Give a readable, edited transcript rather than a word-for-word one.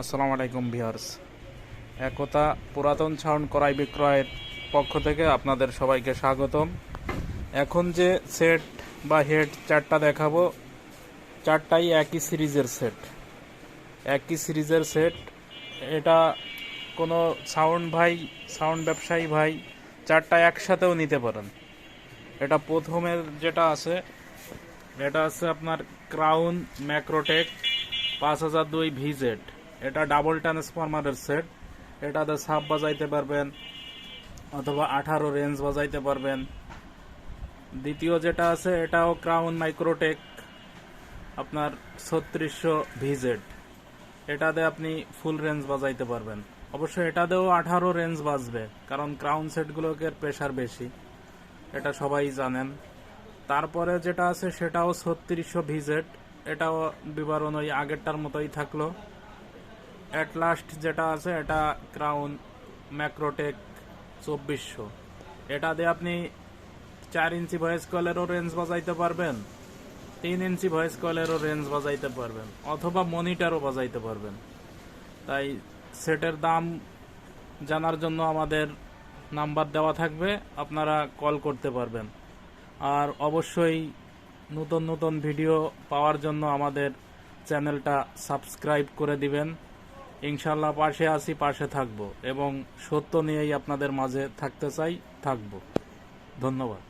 আসসালামু আলাইকুম ভিউয়ার্স। একতা পুরাতন সাউন্ড ক্রয় বিক্রয়ের পক্ষ থেকে আপনাদের সবাইকে স্বাগতম। এখন যে সেট বা হেড চারটা দেখাবো, চারটাই একই সিরিজের সেট। এটা কোনো সাউন্ড ব্যবসায়ী ভাই চারটা একসাথেও নিতে পারেন। এটা প্রথমের যেটা আছে, এটা আছে আপনার ক্রাউন ম্যাক্রোটেক 5002 ভিজেড। এটা ডাবল ট্রান্সফরমারের সেট। এটাতে সাব বাজাইতে পারবেন অথবা 18 রেঞ্জ বাজাইতে পারবেন। দ্বিতীয় যেটা আছে, এটাও ক্রাউন মাইক্রোটেক আপনার 3600 ভিজেড। এটাতে আপনি ফুল রেঞ্জ বাজাইতে পারবেন। অবশ্যই এটাতেও 18 রেঞ্জ বাজবে, কারণ ক্রাউন সেটগুলোকে প্রেশার বেশি, এটা সবাই জানেন। তারপরে যেটা আছে সেটাও 3600 ভিজেড। এটাও বিবরণ ওই আগেরটার মতোই থাকলো। অ্যাট লাস্ট যেটা আছে, এটা ক্রাউন ম্যাক্রোটেক 2400। এটা দিয়ে আপনি 4 ইঞ্চি ভয়েস কয়েলেরও রেঞ্জ বাজাইতে পারবেন, 3 ইঞ্চি ভয়েস কয়েলেরও রেঞ্জ বাজাইতে পারবেন, অথবা মনিটরও বাজাইতে পারবেন। তাই সেটের দাম জানার জন্য আমাদের নাম্বার দেওয়া থাকবে, আপনারা কল করতে পারবেন। আর অবশ্যই নতুন নতুন ভিডিও পাওয়ার জন্য আমাদের চ্যানেলটা সাবস্ক্রাইব করে দিবেন। ইনশাল্লাহ পাশে আছি, পাশে থাকবো এবং সত্য নিয়েই আপনাদের মাঝে থাকতে চাই, থাকবো। ধন্যবাদ।